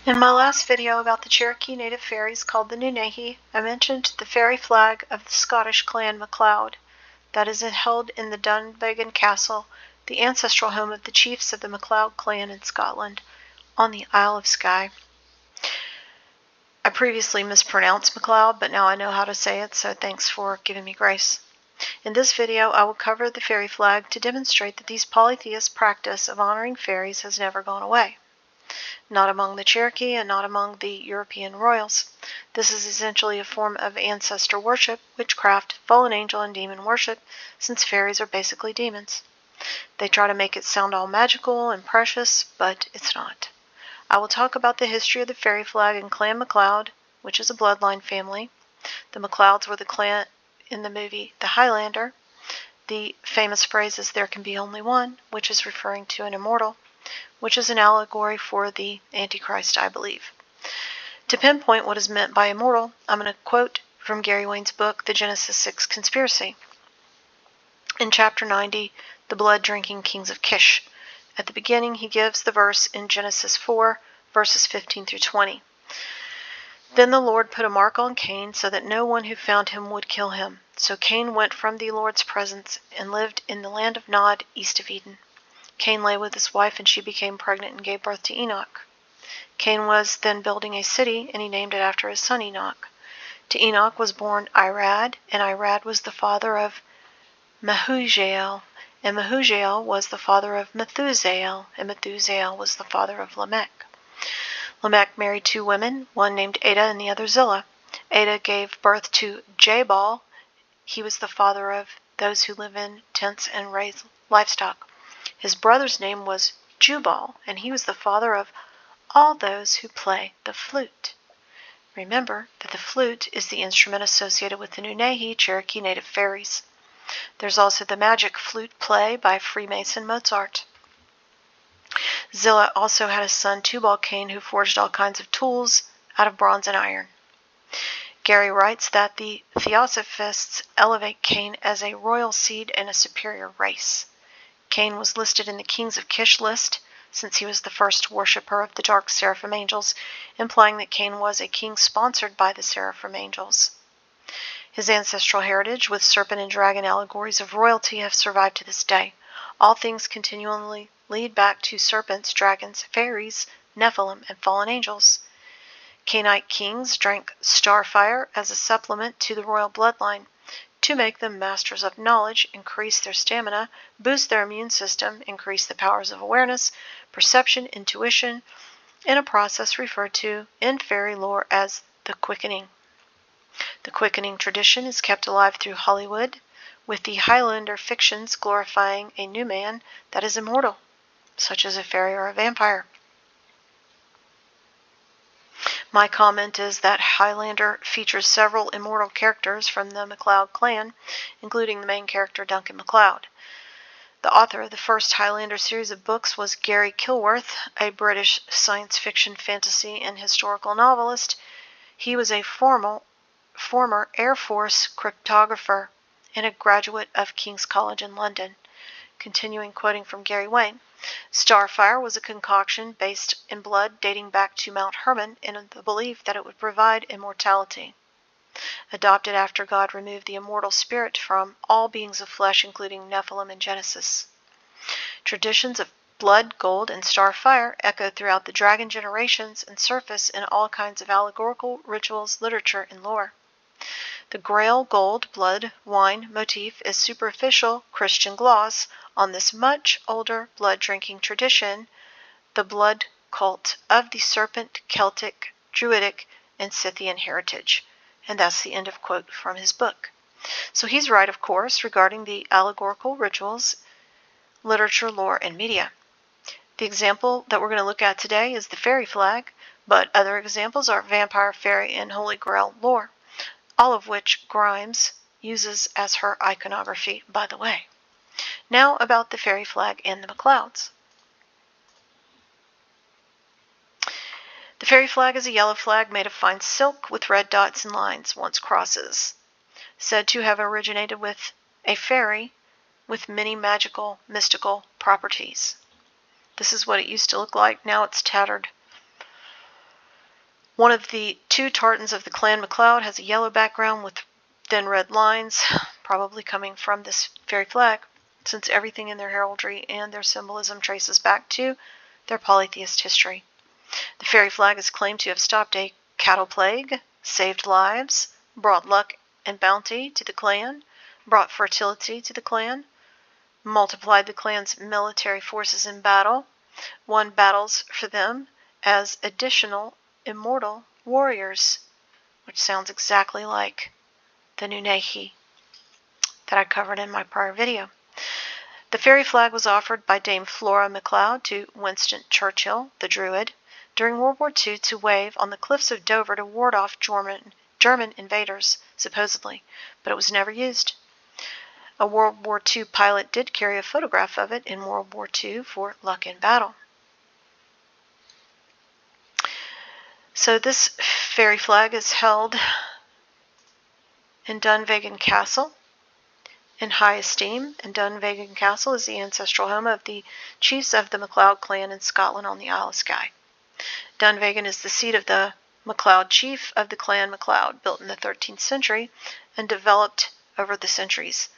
In my last video about the Cherokee native fairies called the Nunehi, I mentioned the fairy flag of the Scottish clan MacLeod that is held in the Dunvegan Castle, the ancestral home of the chiefs of the MacLeod clan in Scotland, on the Isle of Skye. I previously mispronounced MacLeod, but now I know how to say it, so thanks for giving me grace. In this video, I will cover the fairy flag to demonstrate that these polytheist practice of honoring fairies has never gone away. Not among the Cherokee and not among the European royals. This is essentially a form of ancestor worship, witchcraft, fallen angel, and demon worship, since fairies are basically demons. They try to make it sound all magical and precious, but it's not. I will talk about the history of the fairy flag in Clan MacLeod, which is a bloodline family. The MacLeods were the clan in the movie The Highlander. The famous phrase is "there can be only one," which is referring to an immortal, which is an allegory for the Antichrist, I believe. To pinpoint what is meant by immortal, I'm going to quote from Gary Wayne's book, The Genesis 6 Conspiracy. In chapter 90, The Blood-Drinking Kings of Kish, at the beginning he gives the verse in Genesis 4, verses 15 through 20. Then the Lord put a mark on Cain so that no one who found him would kill him. So Cain went from the Lord's presence and lived in the land of Nod, east of Eden. Cain lay with his wife, and she became pregnant and gave birth to Enoch. Cain was then building a city, and he named it after his son Enoch. To Enoch was born Irad, and Irad was the father of Mehujael, and Mehujael was the father of Methusael, and Methusael was the father of Lamech. Lamech married two women, one named Ada and the other Zillah. Ada gave birth to Jabal. He was the father of those who live in tents and raise livestock. His brother's name was Jubal, and he was the father of all those who play the flute. Remember that the flute is the instrument associated with the Nunehi Cherokee native fairies. There's also the magic flute play by Freemason Mozart. Zillah also had a son, Tubal-Cain, who forged all kinds of tools out of bronze and iron. Gary writes that the Theosophists elevate Cain as a royal seed and a superior race. Cain was listed in the Kings of Kish list, since he was the first worshipper of the dark seraphim angels, implying that Cain was a king sponsored by the seraphim angels. His ancestral heritage with serpent and dragon allegories of royalty have survived to this day. All things continually lead back to serpents, dragons, fairies, Nephilim, and fallen angels. Cainite kings drank starfire as a supplement to the royal bloodline, to make them masters of knowledge, increase their stamina, boost their immune system, increase the powers of awareness, perception, intuition, in a process referred to in fairy lore as the quickening. The quickening tradition is kept alive through Hollywood, with the Highlander fictions glorifying a new man that is immortal, such as a fairy or a vampire. My comment is that Highlander features several immortal characters from the MacLeod clan, including the main character Duncan MacLeod. The author of the first Highlander series of books was Gary Kilworth, a British science fiction, fantasy, and historical novelist. He was a former Air Force cryptographer and a graduate of King's College in London. Continuing quoting from Gary Wayne, starfire was a concoction based in blood dating back to Mount Hermon in the belief that it would provide immortality. Adopted after God removed the immortal spirit from all beings of flesh, including Nephilim in Genesis. Traditions of blood, gold, and starfire echo throughout the dragon generations and surface in all kinds of allegorical rituals, literature, and lore. The Grail gold, blood, wine motif is superficial Christian gloss on this much older blood-drinking tradition, the blood cult of the serpent, Celtic, Druidic, and Scythian heritage. And that's the end of quote from his book. So he's right, of course, regarding the allegorical rituals, literature, lore, and media. The example that we're going to look at today is the fairy flag, but other examples are vampire, fairy, and Holy Grail lore, all of which Grimes uses as her iconography, by the way. Now about the fairy flag and the MacLeods. The fairy flag is a yellow flag made of fine silk with red dots and lines, once crosses, said to have originated with a fairy with many magical, mystical properties. This is what it used to look like. Now it's tattered. One of the two tartans of the Clan MacLeod has a yellow background with thin red lines, probably coming from this fairy flag, since everything in their heraldry and their symbolism traces back to their polytheist history. The fairy flag is claimed to have stopped a cattle plague, saved lives, brought luck and bounty to the clan, brought fertility to the clan, multiplied the clan's military forces in battle, won battles for them as additional immortal warriors, which sounds exactly like the Nunehi that I covered in my prior video. The fairy flag was offered by Dame Flora MacLeod to Winston Churchill, the Druid, during World War II to wave on the cliffs of Dover to ward off German invaders, supposedly, but it was never used. A World War II pilot did carry a photograph of it in World War II for luck in battle. So this fairy flag is held in Dunvegan Castle in high esteem, and Dunvegan Castle is the ancestral home of the chiefs of the MacLeod clan in Scotland on the Isle of Skye. Dunvegan is the seat of the MacLeod chief of the Clan MacLeod, built in the 13th century and developed over the centuries.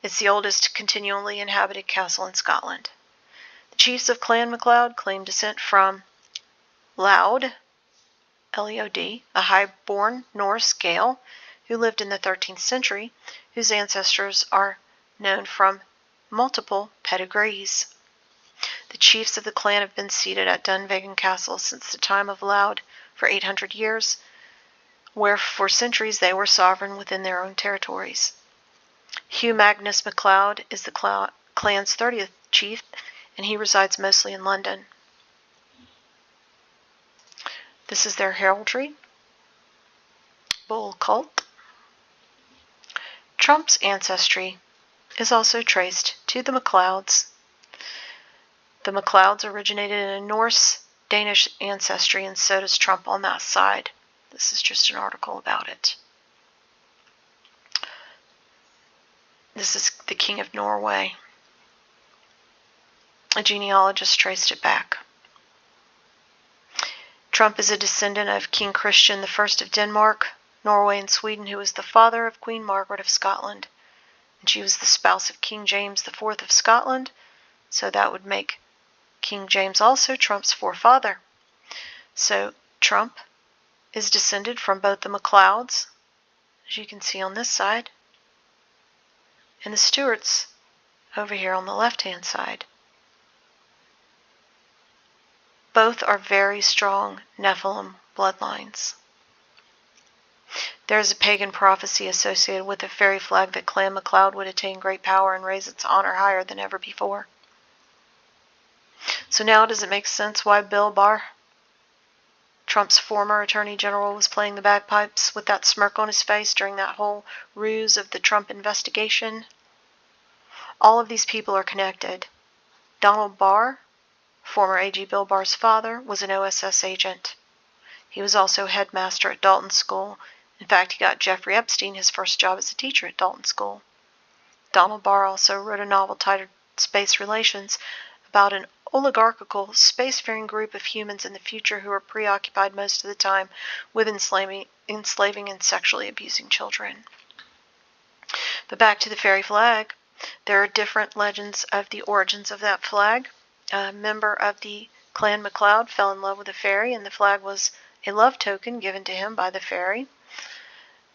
It's the oldest continually inhabited castle in Scotland. The chiefs of Clan MacLeod claim descent from Laud, L-E-O-D, a high-born Norse Gael who lived in the 13th century, whose ancestors are known from multiple pedigrees. The chiefs of the clan have been seated at Dunvegan Castle since the time of Laud for 800 years, where for centuries they were sovereign within their own territories. Hugh Magnus MacLeod is the clan's 30th chief, and he resides mostly in London. This is their heraldry. Bull cult. Trump's ancestry is also traced to the MacLeods. The MacLeods originated in a Norse-Danish ancestry, and so does Trump on that side. This is just an article about it. This is the King of Norway. A genealogist traced it back. Trump is a descendant of King Christian I of Denmark, Norway, and Sweden, who was the father of Queen Margaret of Scotland. And she was the spouse of King James IV of Scotland, so that would make King James also Trump's forefather. So Trump is descended from both the MacLeods, as you can see on this side, and the Stuarts over here on the left-hand side. Both are very strong Nephilim bloodlines. There is a pagan prophecy associated with the fairy flag that Clan MacLeod would attain great power and raise its honor higher than ever before. So now does it make sense why Bill Barr, Trump's former Attorney General, was playing the bagpipes with that smirk on his face during that whole ruse of the Trump investigation? All of these people are connected. Donald Barr, former AG Bill Barr's father, was an OSS agent. He was also headmaster at Dalton School. In fact, he got Jeffrey Epstein his first job as a teacher at Dalton School. Donald Barr also wrote a novel titled Space Relations about an oligarchical, spacefaring group of humans in the future who are preoccupied most of the time with enslaving and sexually abusing children. But back to the fairy flag. There are different legends of the origins of that flag. A member of the Clan MacLeod fell in love with a fairy, and the flag was a love token given to him by the fairy.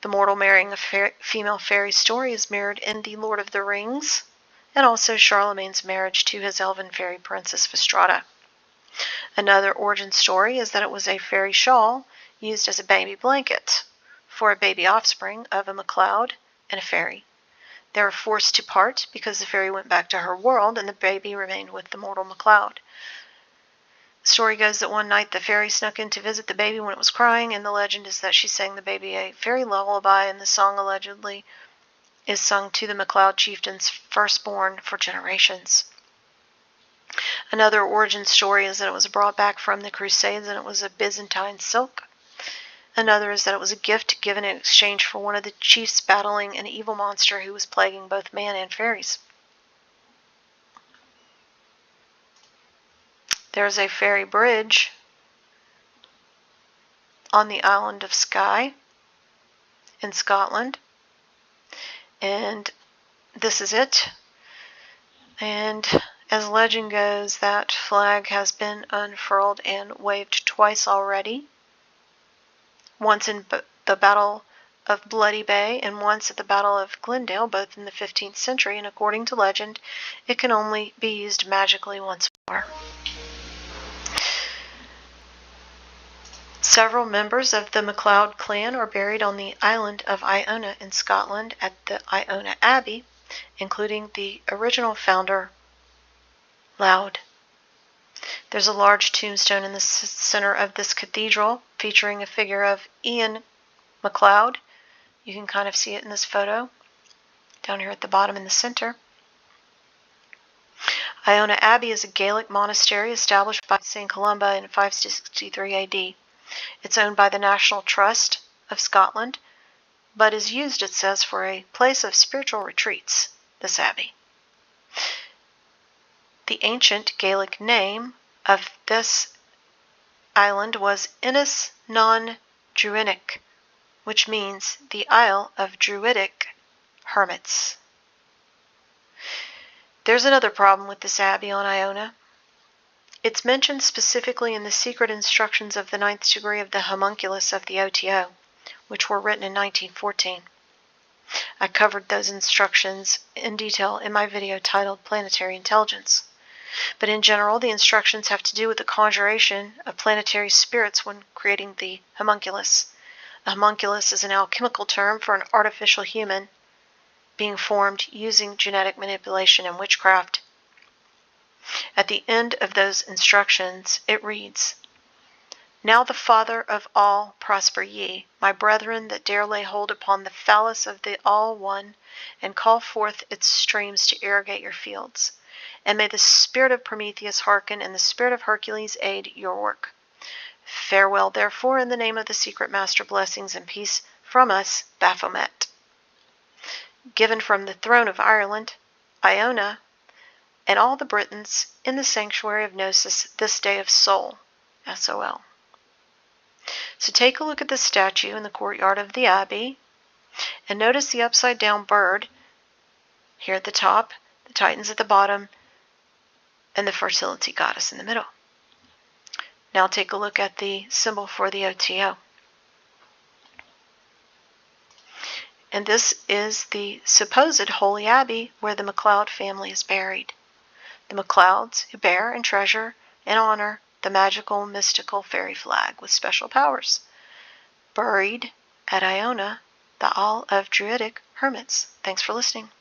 The mortal marrying a female fairy story is mirrored in The Lord of the Rings, and also Charlemagne's marriage to his elven fairy princess Fastrada. Another origin story is that it was a fairy shawl used as a baby blanket for a baby offspring of a MacLeod and a fairy. They were forced to part because the fairy went back to her world and the baby remained with the mortal MacLeod. The story goes that one night the fairy snuck in to visit the baby when it was crying, and the legend is that she sang the baby a fairy lullaby, and the song allegedly is sung to the MacLeod chieftain's firstborn for generations. Another origin story is that it was brought back from the Crusades and it was a Byzantine silk. Another is that it was a gift given in exchange for one of the chiefs battling an evil monster who was plaguing both man and fairies. There is a fairy bridge on the island of Skye in Scotland. And this is it. And as legend goes, that flag has been unfurled and waved twice already. Once in the Battle of Bloody Bay and once at the Battle of Glendale, both in the 15th century, and according to legend, it can only be used magically once more. Several members of the MacLeod clan are buried on the island of Iona in Scotland at the Iona Abbey, including the original founder, MacLeod. There's a large tombstone in the center of this cathedral featuring a figure of Ian MacLeod. You can kind of see it in this photo down here at the bottom in the center. Iona Abbey is a Gaelic monastery established by St. Columba in 563 AD. It's owned by the National Trust of Scotland, but is used, it says, for a place of spiritual retreats, this abbey. The ancient Gaelic name of this island was Innis non Druinic, which means the Isle of Druidic Hermits. There's another problem with this abbey on Iona. It's mentioned specifically in the secret instructions of the 9th degree of the homunculus of the OTO, which were written in 1914. I covered those instructions in detail in my video titled Planetary Intelligence. But in general, the instructions have to do with the conjuration of planetary spirits when creating the homunculus. A homunculus is an alchemical term for an artificial human being formed using genetic manipulation and witchcraft. At the end of those instructions, it reads, "Now the Father of all prosper ye, my brethren that dare lay hold upon the phallus of the All-One, and call forth its streams to irrigate your fields. And may the spirit of Prometheus hearken, and the spirit of Hercules aid your work. Farewell, therefore, in the name of the secret master, blessings and peace from us, Baphomet." Given from the throne of Ireland, Iona, and all the Britons in the sanctuary of Gnosis this day of Sol, S-O-L. So take a look at this statue in the courtyard of the Abbey, and notice the upside-down bird here at the top, the Titans at the bottom, and the fertility goddess in the middle. Now take a look at the symbol for the OTO. And this is the supposed Holy Abbey where the MacLeod family is buried. The MacLeods who bear and treasure and honor the magical, mystical fairy flag with special powers. Buried at Iona, the Isle of Druidic Hermits. Thanks for listening.